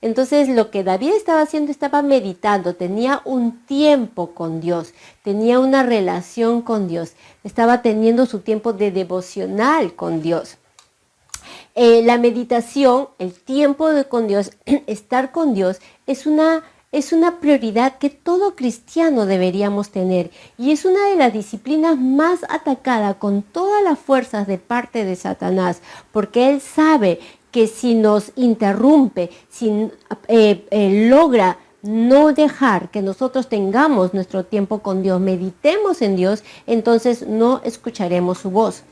Entonces lo que David estaba haciendo, estaba meditando, tenía un tiempo con Dios, tenía una relación con Dios, estaba teniendo su tiempo de devocional con Dios. La meditación, el tiempo con Dios, estar con Dios, es una prioridad que todo cristiano deberíamos tener, y es una de las disciplinas más atacadas con todas las fuerzas de parte de Satanás, porque él sabe que si nos interrumpe, si logra no dejar que nosotros tengamos nuestro tiempo con Dios, meditemos en Dios, entonces no escucharemos su voz.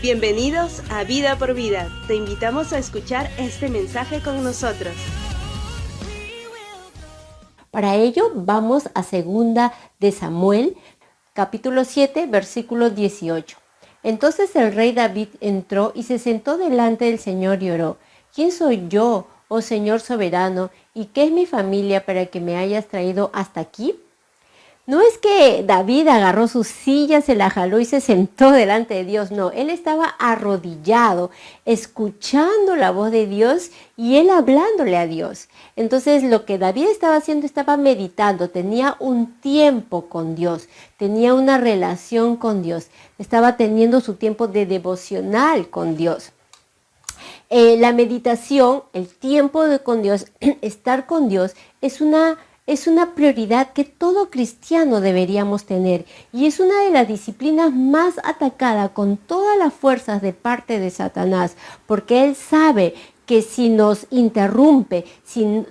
Bienvenidos a Vida por Vida. Te invitamos a escuchar este mensaje con nosotros. Para ello vamos a 2 de Samuel, capítulo 7, versículo 18. Entonces el rey David entró y se sentó delante del Señor y oró: ¿Quién soy yo, oh Señor soberano, y qué es mi familia para que me hayas traído hasta aquí? No es que David agarró su silla, se la jaló y se sentó delante de Dios. No, él estaba arrodillado, escuchando la voz de Dios y él hablándole a Dios. Entonces lo que David estaba haciendo, estaba meditando, tenía un tiempo con Dios, tenía una relación con Dios, estaba teniendo su tiempo de devocional con Dios. La meditación, el tiempo con Dios, estar con Dios, es una prioridad que todo cristiano deberíamos tener, y es una de las disciplinas más atacadas con todas las fuerzas de parte de Satanás, porque él sabe que si nos interrumpe, si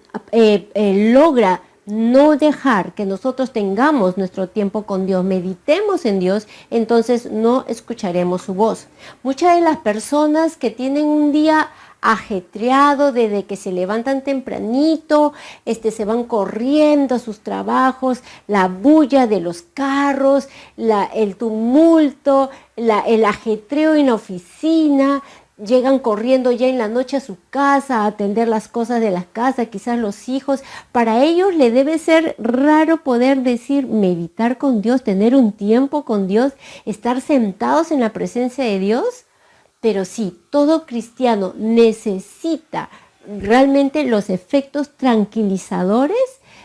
logra no dejar que nosotros tengamos nuestro tiempo con Dios, meditemos en Dios, entonces no escucharemos su voz. Muchas de las personas que tienen un día ajetreado, desde que se levantan tempranito, se van corriendo a sus trabajos, la bulla de los carros, el tumulto, el ajetreo en la oficina, llegan corriendo ya en la noche a su casa a atender las cosas de la casa, quizás los hijos. Para ellos le debe ser raro poder decir, meditar con Dios, tener un tiempo con Dios, estar sentados en la presencia de Dios. Pero sí, todo cristiano necesita realmente los efectos tranquilizadores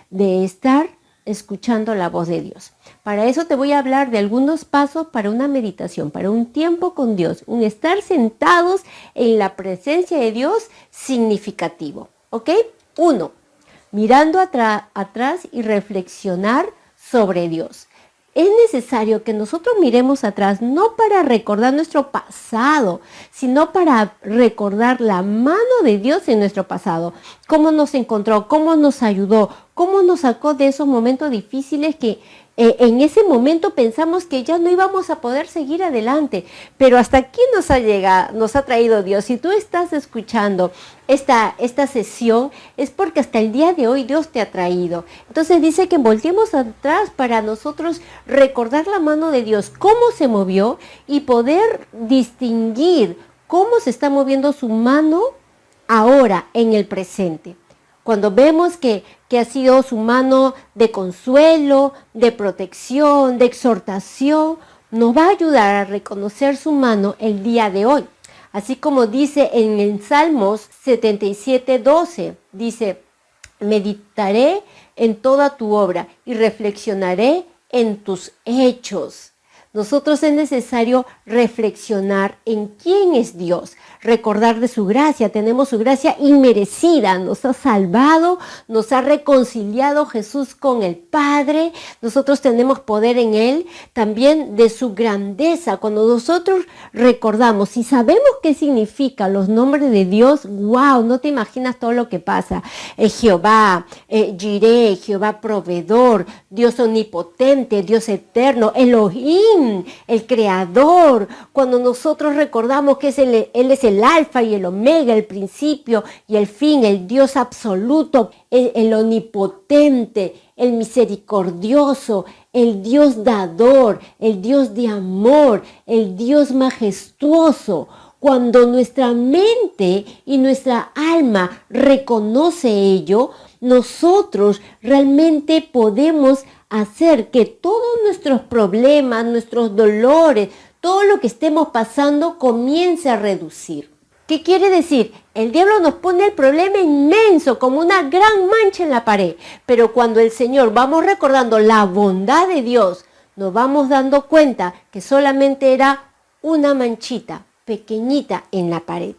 de estar escuchando la voz de Dios. Para eso te voy a hablar de algunos pasos para una meditación, para un tiempo con Dios, un estar sentados en la presencia de Dios significativo. ¿Ok? 1. Mirando atrás y reflexionar sobre Dios. Es necesario que nosotros miremos atrás, no para recordar nuestro pasado, sino para recordar la mano de Dios en nuestro pasado. Cómo nos encontró, cómo nos ayudó, cómo nos sacó de esos momentos difíciles que en ese momento pensamos que ya no íbamos a poder seguir adelante. Pero hasta aquí nos ha traído Dios. Si tú estás escuchando esta sesión, es porque hasta el día de hoy Dios te ha traído. Entonces dice que volteemos atrás para nosotros recordar la mano de Dios, cómo se movió, y poder distinguir cómo se está moviendo su mano ahora en el presente. Cuando vemos que ha sido su mano de consuelo, de protección, de exhortación, nos va a ayudar a reconocer su mano el día de hoy. Así como dice en el Salmos 77:12, dice: meditaré en toda tu obra y reflexionaré en tus hechos. Nosotros es necesario reflexionar en quién es Dios, recordar de su gracia. Tenemos su gracia inmerecida, nos ha salvado, nos ha reconciliado Jesús con el Padre. Nosotros tenemos poder en Él, también de su grandeza. Cuando nosotros recordamos y sabemos qué significan los nombres de Dios, wow, no te imaginas todo lo que pasa. Jehová, Jireh, Jehová proveedor, Dios omnipotente, Dios eterno, Elohim, el creador. Cuando nosotros recordamos que Él es el alfa y el omega, el principio y el fin, el Dios absoluto, el omnipotente, el misericordioso, el Dios dador, el Dios de amor, el Dios majestuoso. Cuando nuestra mente y nuestra alma reconoce ello, nosotros realmente podemos hacer que todos nuestros problemas, nuestros dolores, todo lo que estemos pasando comience a reducir. ¿Qué quiere decir? El diablo nos pone el problema inmenso, como una gran mancha en la pared. Pero cuando el Señor vamos recordando la bondad de Dios, nos vamos dando cuenta que solamente era una manchita pequeñita en la pared.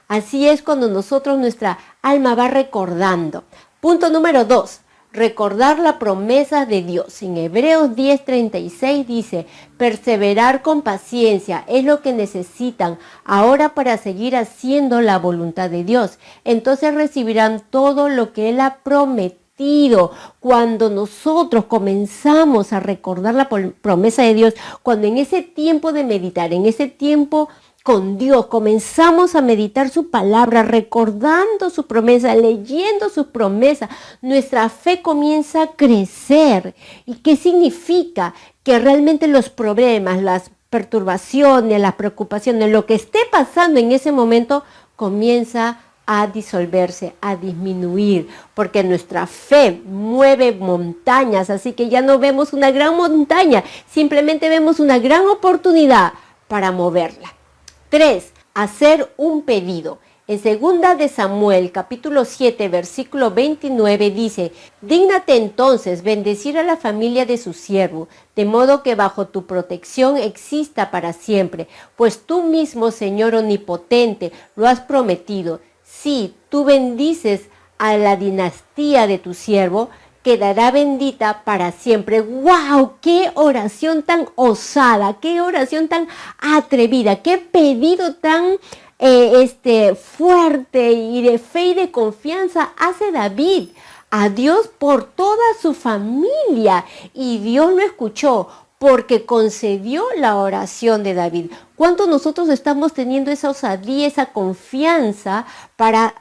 Así es cuando nuestra alma va recordando. Punto número 2. Recordar la promesa de Dios. En Hebreos 10:36 dice, perseverar con paciencia es lo que necesitan ahora para seguir haciendo la voluntad de Dios. Entonces recibirán todo lo que Él ha prometido. Cuando nosotros comenzamos a recordar la promesa de Dios, cuando en ese tiempo de meditar, en ese tiempo con Dios, comenzamos a meditar su palabra, recordando su promesa, leyendo sus promesas, nuestra fe comienza a crecer. ¿Y qué significa? Que realmente los problemas, las perturbaciones, las preocupaciones, lo que esté pasando en ese momento comienza a disolverse, a disminuir, porque nuestra fe mueve montañas, así que ya no vemos una gran montaña, simplemente vemos una gran oportunidad para moverla. 3. Hacer un pedido. En 2 de Samuel, capítulo 7, versículo 29 dice, dígnate entonces bendecir a la familia de su siervo, de modo que bajo tu protección exista para siempre, pues tú mismo, Señor omnipotente, lo has prometido. Si tú bendices a la dinastía de tu siervo, quedará bendita para siempre. ¡Wow! ¡Qué oración tan osada! ¡Qué oración tan atrevida! ¡Qué pedido tan fuerte y de fe y de confianza hace David a Dios por toda su familia! Y Dios lo escuchó porque concedió la oración de David. ¿Cuánto nosotros estamos teniendo esa osadía, esa confianza para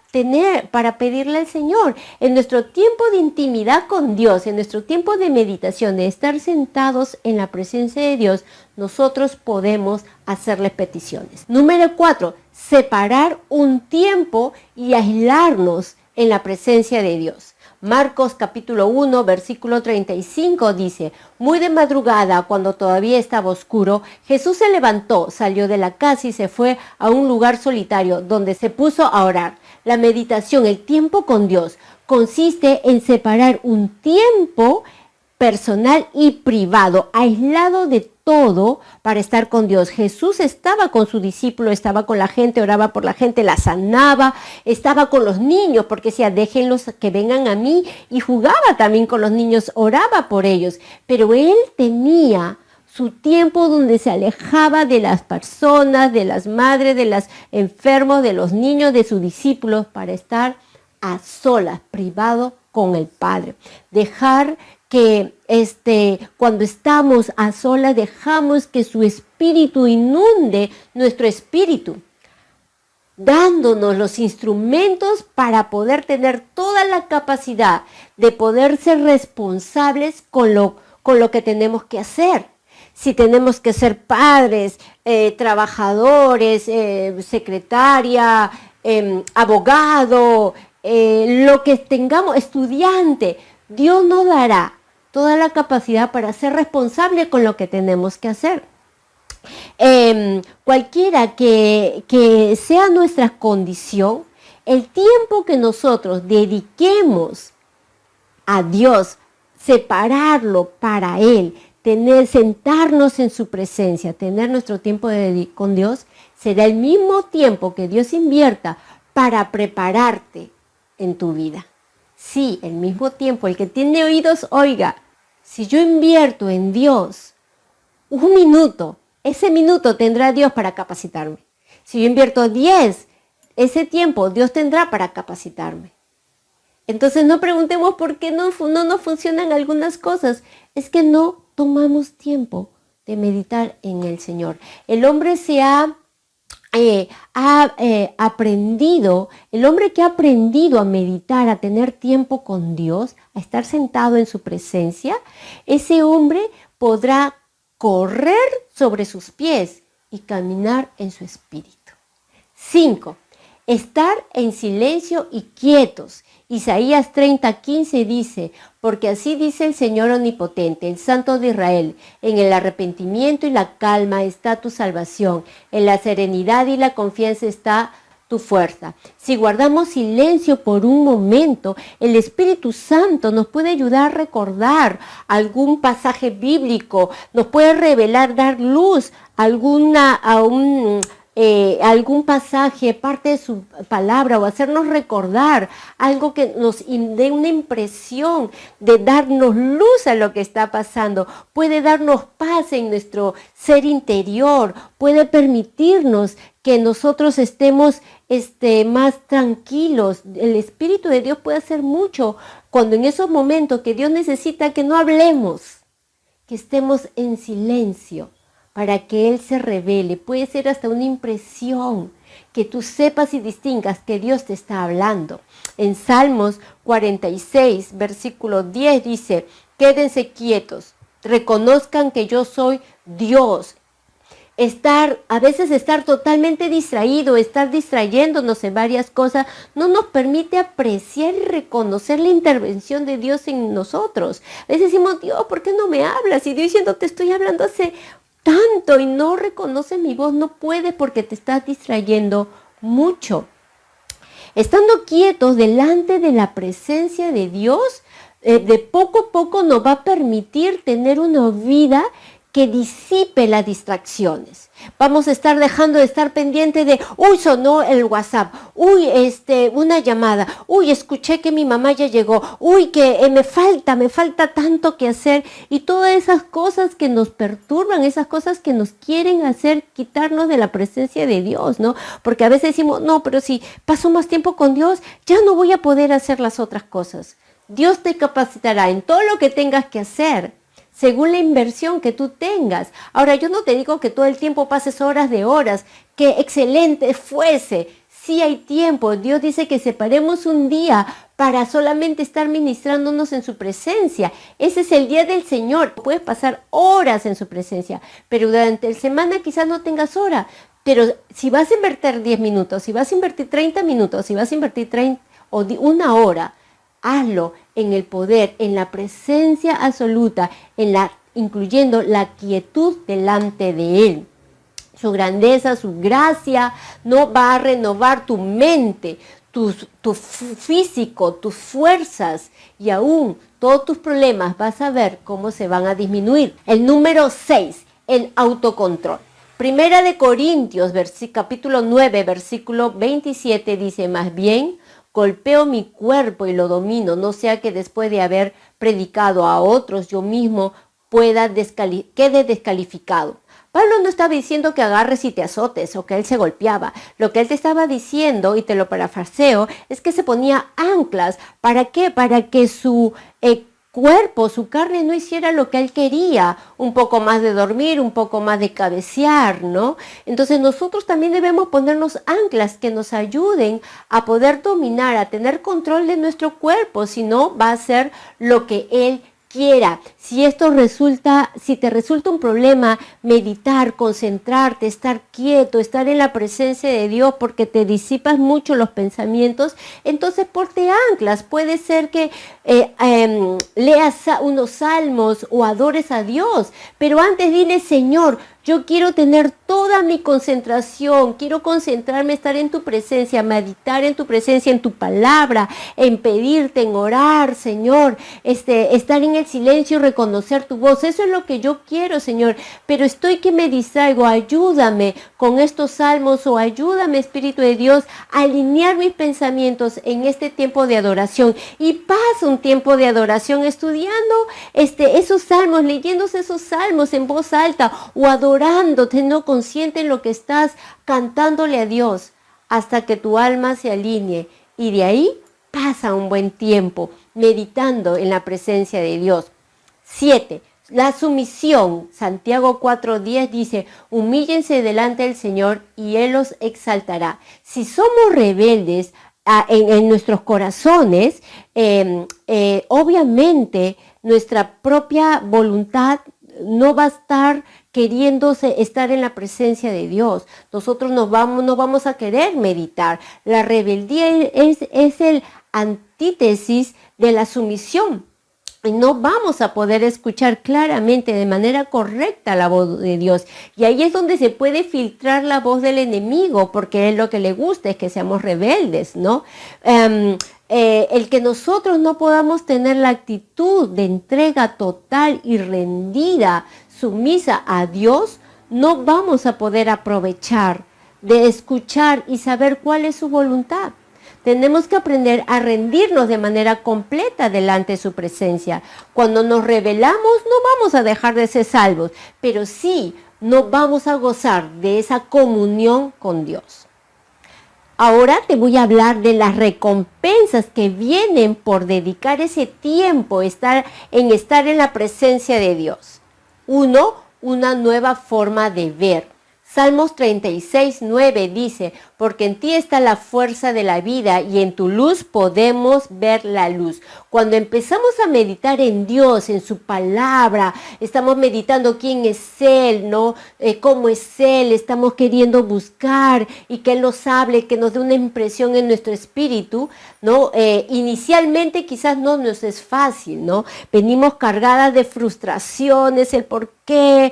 pedirle al Señor? En nuestro tiempo de intimidad con Dios, en nuestro tiempo de meditación, de estar sentados en la presencia de Dios, nosotros podemos hacerle peticiones. Número 4, separar un tiempo y aislarnos en la presencia de Dios. Marcos capítulo 1, versículo 35 dice, muy de madrugada, cuando todavía estaba oscuro, Jesús se levantó, salió de la casa y se fue a un lugar solitario donde se puso a orar. La meditación, el tiempo con Dios, consiste en separar un tiempo personal y privado, aislado de todo para estar con Dios. Jesús estaba con su discípulo, estaba con la gente, oraba por la gente, la sanaba, estaba con los niños porque decía, déjenlos que vengan a mí, y jugaba también con los niños, oraba por ellos, pero él tenía su tiempo donde se alejaba de las personas, de las madres, de los enfermos, de los niños, de sus discípulos, para estar a solas, privado con el Padre. Dejar que cuando estamos a solas, dejamos que su espíritu inunde nuestro espíritu, dándonos los instrumentos para poder tener toda la capacidad de poder ser responsables con lo que tenemos que hacer. Si tenemos que ser padres, trabajadores, secretaria, abogado, lo que tengamos, estudiante, Dios nos dará toda la capacidad para ser responsable con lo que tenemos que hacer. Cualquiera que sea nuestra condición, el tiempo que nosotros dediquemos a Dios, separarlo para Él, sentarnos en su presencia, tener nuestro tiempo con Dios, será el mismo tiempo que Dios invierta para prepararte en tu vida. Sí, el mismo tiempo. El que tiene oídos, oiga. Si yo invierto en Dios un minuto, ese minuto tendrá Dios para capacitarme. Si yo invierto 10, ese tiempo Dios tendrá para capacitarme. Entonces no preguntemos por qué no nos funcionan algunas cosas. Es que no tomamos tiempo de meditar en el Señor. El hombre se ha aprendido, el hombre que ha aprendido a meditar, a tener tiempo con Dios, a estar sentado en su presencia, ese hombre podrá correr sobre sus pies y caminar en su espíritu. 5. Estar en silencio y quietos. Isaías 30:15 dice, porque así dice el Señor omnipotente, el Santo de Israel, en el arrepentimiento y la calma está tu salvación, en la serenidad y la confianza está tu fuerza. Si guardamos silencio por un momento, el Espíritu Santo nos puede ayudar a recordar algún pasaje bíblico, nos puede revelar, dar luz a algún pasaje, parte de su palabra, o hacernos recordar algo que nos dé una impresión de darnos luz a lo que está pasando. Puede darnos paz en nuestro ser interior, puede permitirnos que nosotros estemos más tranquilos. El Espíritu de Dios puede hacer mucho cuando en esos momentos que Dios necesita que no hablemos, que estemos en silencio, para que Él se revele. Puede ser hasta una impresión, que tú sepas y distingas que Dios te está hablando. En Salmos 46, versículo 10 dice, quédense quietos, reconozcan que yo soy Dios. A veces estar totalmente distraído, estar distrayéndonos en varias cosas, no nos permite apreciar y reconocer la intervención de Dios en nosotros. A veces decimos, Dios, ¿por qué no me hablas? Y Dios diciendo, te estoy hablando hace tanto y no reconoces mi voz. No puedes porque te estás distrayendo mucho. Estando quietos delante de la presencia de Dios, de poco a poco nos va a permitir tener una vida que disipe las distracciones. Vamos a estar dejando de estar pendiente de, uy, sonó el WhatsApp, uy, una llamada, uy, escuché que mi mamá ya llegó, uy, que me falta tanto que hacer, y todas esas cosas que nos perturban, esas cosas que nos quieren hacer quitarnos de la presencia de Dios, ¿no? Porque a veces decimos, no, pero si paso más tiempo con Dios, ya no voy a poder hacer las otras cosas. Dios te capacitará en todo lo que tengas que hacer, según la inversión que tú tengas. Ahora, yo no te digo que todo el tiempo pases horas de horas, que excelente fuese. Sí hay tiempo. Dios dice que separemos un día para solamente estar ministrándonos en su presencia. Ese es el día del Señor. Puedes pasar horas en su presencia, pero durante la semana quizás no tengas hora. Pero si vas a invertir 10 minutos, si vas a invertir 30 minutos, si vas a invertir 30 o una hora, hazlo en el poder, en la presencia absoluta, incluyendo la quietud delante de Él. Su grandeza, su gracia, no va a renovar tu mente, tu físico, tus fuerzas, y aún todos tus problemas vas a ver cómo se van a disminuir. El número 6, el autocontrol. Primera de Corintios, capítulo 9, versículo 27 dice, más bien, golpeo mi cuerpo y lo domino, no sea que después de haber predicado a otros, yo mismo quede descalificado. Pablo no estaba diciendo que agarres y te azotes o que él se golpeaba. Lo que él te estaba diciendo, y te lo parafraseo, es que se ponía anclas. ¿Para qué? Para que su cuerpo, su carne no hiciera lo que él quería, un poco más de dormir, un poco más de cabecear, ¿no? Entonces nosotros también debemos ponernos anclas que nos ayuden a poder dominar, a tener control de nuestro cuerpo, si no va a ser lo que él quiera. Si te resulta un problema meditar, concentrarte, estar quieto, estar en la presencia de Dios porque te disipas mucho los pensamientos, entonces ponte anclas. Puede ser que leas unos salmos o adores a Dios, pero antes dile, Señor, yo quiero tener toda mi concentración, quiero concentrarme, estar en tu presencia, meditar en tu presencia, en tu palabra, en pedirte, en orar, Señor, estar en el silencio y reconocer tu voz. Eso es lo que yo quiero, Señor, pero estoy que me distraigo. Ayúdame con estos salmos, o ayúdame, Espíritu de Dios, a alinear mis pensamientos en este tiempo de adoración. Y pasa un tiempo de adoración estudiando esos salmos, leyéndose esos salmos en voz alta, o adorando, teniendo consciente en lo que estás cantándole a Dios, hasta que tu alma se alinee. Y de ahí pasa un buen tiempo meditando en la presencia de Dios. 7. La sumisión. Santiago 4:10 dice, humíllense delante del Señor y Él los exaltará. Si somos rebeldes en nuestros corazones, obviamente nuestra propia voluntad no va a estar queriéndose estar en la presencia de Dios. Nosotros no vamos a querer meditar. La rebeldía es el antítesis de la sumisión. y no vamos a poder escuchar claramente de manera correcta la voz de Dios. Y ahí es donde se puede filtrar la voz del enemigo, porque él lo que le gusta es que seamos rebeldes, ¿no? El que nosotros no podamos tener la actitud de entrega total y rendida, sumisa a Dios, no vamos a poder aprovechar de escuchar y saber cuál es su voluntad. Tenemos que aprender a rendirnos de manera completa delante de su presencia. Cuando nos rebelamos, no vamos a dejar de ser salvos, pero sí no vamos a gozar de esa comunión con Dios. Ahora te voy a hablar de las recompensas que vienen por dedicar ese tiempo, estar en la presencia de Dios. Uno, una nueva forma de ver. Salmos 36:9 dice, porque en ti está la fuerza de la vida y en tu luz podemos ver la luz. Cuando empezamos a meditar en Dios, en su palabra, estamos meditando quién es Él, ¿no? Cómo es Él, estamos queriendo buscar y que Él nos hable, que nos dé una impresión en nuestro espíritu, ¿no? Inicialmente quizás no nos es fácil, ¿no? Venimos cargadas de frustraciones, el por qué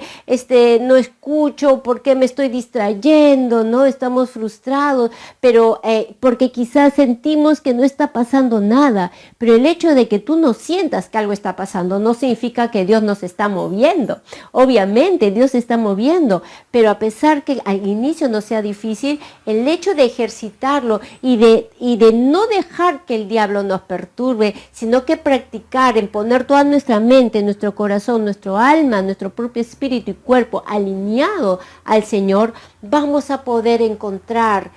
no escucho, por qué me estoy distrayendo, ¿no? Estamos frustrados, pero porque quizás sentimos que no está pasando nada, pero el hecho de que tú no sientas que algo está pasando no significa que Dios nos está moviendo. Obviamente Dios se está moviendo, pero a pesar que al inicio no sea difícil, el hecho de ejercitarlo y de no dejar que el diablo nos perturbe, sino que practicar en poner toda nuestra mente, nuestro corazón, nuestro alma, nuestro propio espíritu y cuerpo alineado al Señor, vamos a poder encontrar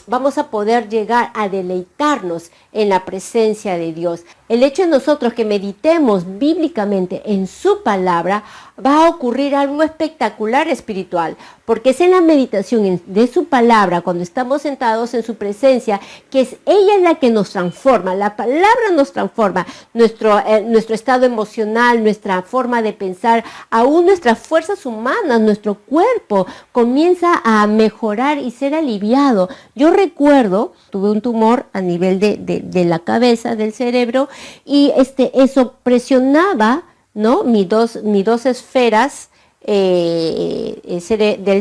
vamos a poder llegar a deleitarnos en la presencia de Dios. El hecho de nosotros que meditemos bíblicamente en su palabra, va a ocurrir algo espectacular espiritual, porque es en la meditación de su palabra, cuando estamos sentados en su presencia, que ella es la que nos transforma, la palabra nos transforma, nuestro estado emocional, nuestra forma de pensar, aún nuestras fuerzas humanas, nuestro cuerpo comienza a mejorar y ser aliviado. Yo recuerdo, tuve un tumor a nivel de la cabeza, del cerebro, y eso presionaba, ¿no? Mis dos esferas del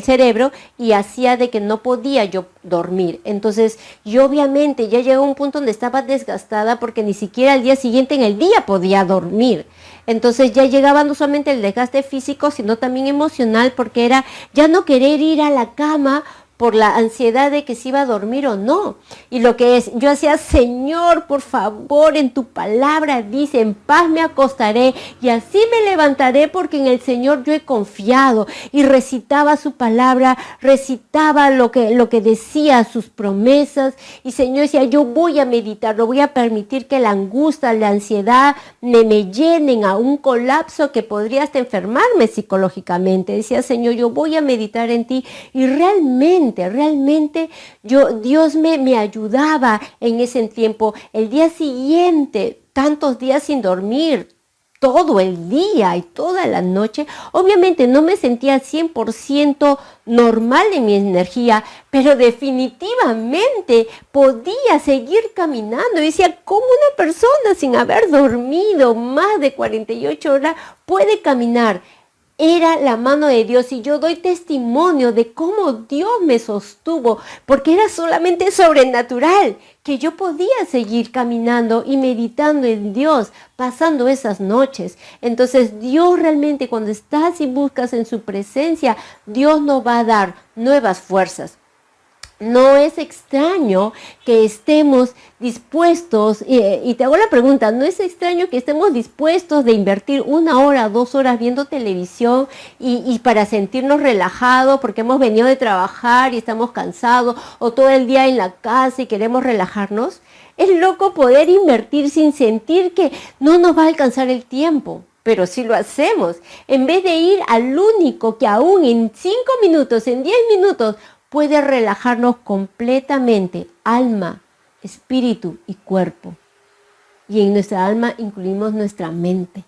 cerebro, y hacía de que no podía yo dormir. Entonces yo obviamente ya llegó a un punto donde estaba desgastada, porque ni siquiera al día siguiente en el día podía dormir. Entonces ya llegaba no solamente el desgaste físico, sino también emocional, porque era ya no querer ir a la cama por la ansiedad de que si iba a dormir o no. Y yo hacía, Señor, por favor, en tu palabra dice, en paz me acostaré y así me levantaré, porque en el Señor yo he confiado. Y recitaba su palabra, recitaba lo que decía, sus promesas. Y Señor decía, yo voy a meditar, no voy a permitir que la angustia, la ansiedad me llenen a un colapso que podría hasta enfermarme psicológicamente. Decía, Señor, yo voy a meditar en ti. Y realmente Dios me ayudaba en ese tiempo. El día siguiente, tantos días sin dormir, todo el día y toda la noche, obviamente no me sentía 100% normal en mi energía, pero definitivamente podía seguir caminando. Y decía, ¿cómo una persona sin haber dormido más de 48 horas puede caminar? Era la mano de Dios, y yo doy testimonio de cómo Dios me sostuvo, porque era solamente sobrenatural que yo podía seguir caminando y meditando en Dios, pasando esas noches. Entonces Dios realmente, cuando estás y buscas en su presencia, Dios nos va a dar nuevas fuerzas. No es extraño que estemos dispuestos, y te hago la pregunta, ¿no es extraño que estemos dispuestos de invertir 1 hora, 2 horas viendo televisión y para sentirnos relajados, porque hemos venido de trabajar y estamos cansados, o todo el día en la casa y queremos relajarnos? Es loco poder invertir sin sentir que no nos va a alcanzar el tiempo. Pero si lo hacemos, en vez de ir al único que aún en 5 minutos, en 10 minutos, puede relajarnos completamente, alma, espíritu y cuerpo. Y en nuestra alma incluimos nuestra mente.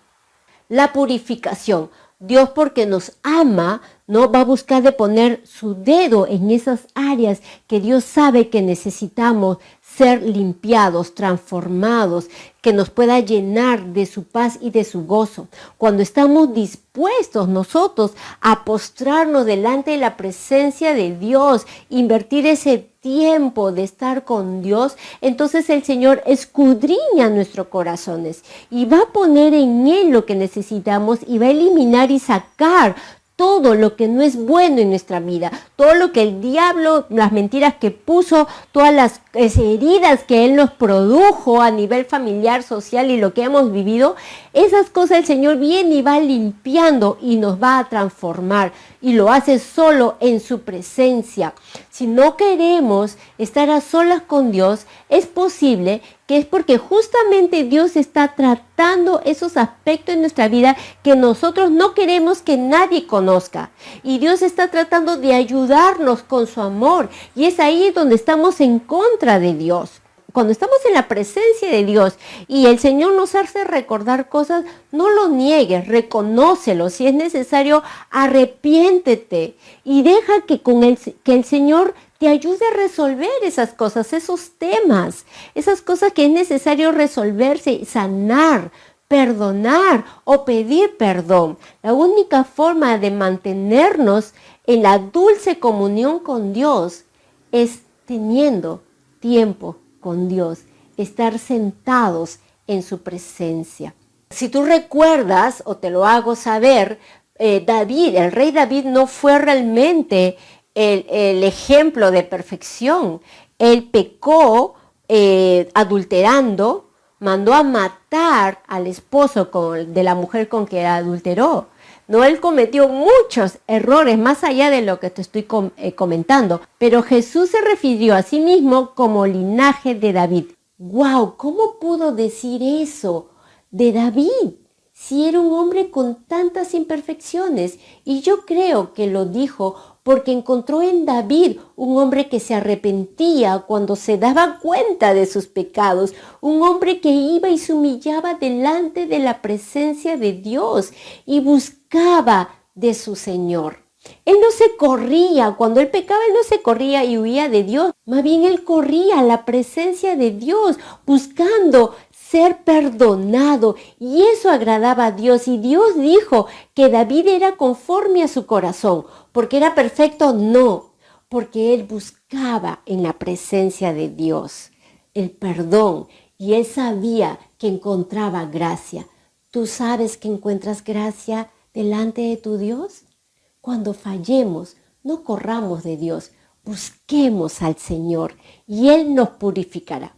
La purificación. Dios, porque nos ama, no va a buscar de poner su dedo en esas áreas que Dios sabe que necesitamos ser limpiados, transformados, que nos pueda llenar de su paz y de su gozo. Cuando estamos dispuestos nosotros a postrarnos delante de la presencia de Dios, invertir ese tiempo de estar con Dios, entonces el Señor escudriña nuestros corazones y va a poner en Él lo que necesitamos y va a eliminar y sacar todo lo que no es bueno en nuestra vida, todo lo que el diablo, las mentiras que puso, todas las heridas que Él nos produjo a nivel familiar, social y lo que hemos vivido, esas cosas el Señor viene y va limpiando y nos va a transformar y lo hace solo en su presencia. Si no queremos estar a solas con Dios, es posible que es porque justamente Dios está tratando esos aspectos en nuestra vida que nosotros no queremos que nadie conozca. Y Dios está tratando de ayudarnos con su amor. Y es ahí donde estamos en contra de Dios. Cuando estamos en la presencia de Dios y el Señor nos hace recordar cosas, no lo niegues, reconócelo. Si es necesario, arrepiéntete y deja que el Señor te ayude a resolver esas cosas, esos temas, esas cosas que es necesario resolverse, sanar, perdonar o pedir perdón. La única forma de mantenernos en la dulce comunión con Dios es teniendo tiempo con Dios, estar sentados en su presencia. Si tú recuerdas, o te lo hago saber, el rey David no fue realmente el ejemplo de perfección. Él pecó adulterando, mandó a matar al esposo de la mujer con que adulteró. No, él cometió muchos errores más allá de lo que te estoy comentando, pero Jesús se refirió a sí mismo como linaje de David. ¡Wow! ¿Cómo pudo decir eso de David? Si era un hombre con tantas imperfecciones. Y yo creo que lo dijo porque encontró en David un hombre que se arrepentía cuando se daba cuenta de sus pecados, un hombre que iba y se humillaba delante de la presencia de Dios y buscaba de su Señor. Él no se corría, cuando él pecaba él no se corría y huía de Dios, más bien él corría a la presencia de Dios buscando ser perdonado, y eso agradaba a Dios. Y Dios dijo que David era conforme a su corazón. ¿Porque era perfecto? No, porque él buscaba en la presencia de Dios el perdón y él sabía que encontraba gracia. ¿Tú sabes que encuentras gracia delante de tu Dios? Cuando fallemos, no corramos de Dios, busquemos al Señor y Él nos purificará.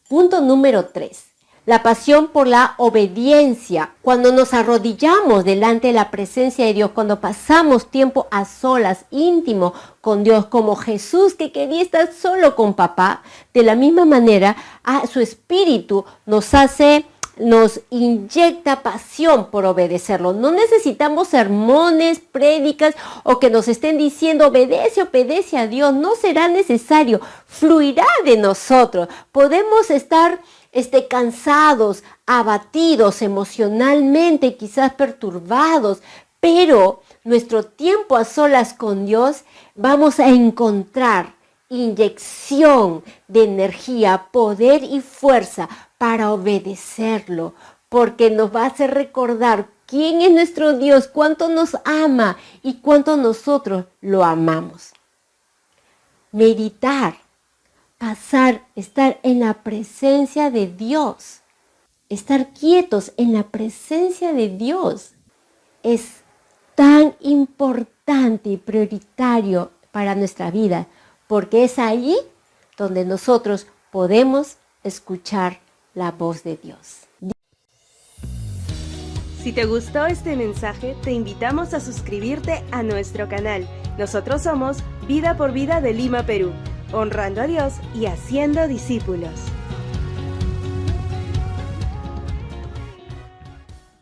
Punto número 3. La pasión por la obediencia. Cuando nos arrodillamos delante de la presencia de Dios, cuando pasamos tiempo a solas, íntimo con Dios, como Jesús que quería estar solo con papá, de la misma manera, su espíritu nos inyecta pasión por obedecerlo. No necesitamos sermones, prédicas o que nos estén diciendo obedece a Dios. No será necesario, fluirá de nosotros. Podemos estar cansados, abatidos emocionalmente, quizás perturbados, pero nuestro tiempo a solas con Dios vamos a encontrar inyección de energía, poder y fuerza para obedecerlo, porque nos va a hacer recordar quién es nuestro Dios, cuánto nos ama y cuánto nosotros lo amamos. Meditar. Estar en la presencia de Dios, estar quietos en la presencia de Dios es tan importante y prioritario para nuestra vida, porque es ahí donde nosotros podemos escuchar la voz de Dios. Si te gustó este mensaje, te invitamos a suscribirte a nuestro canal. Nosotros somos Vida por Vida de Lima, Perú, honrando a Dios y haciendo discípulos.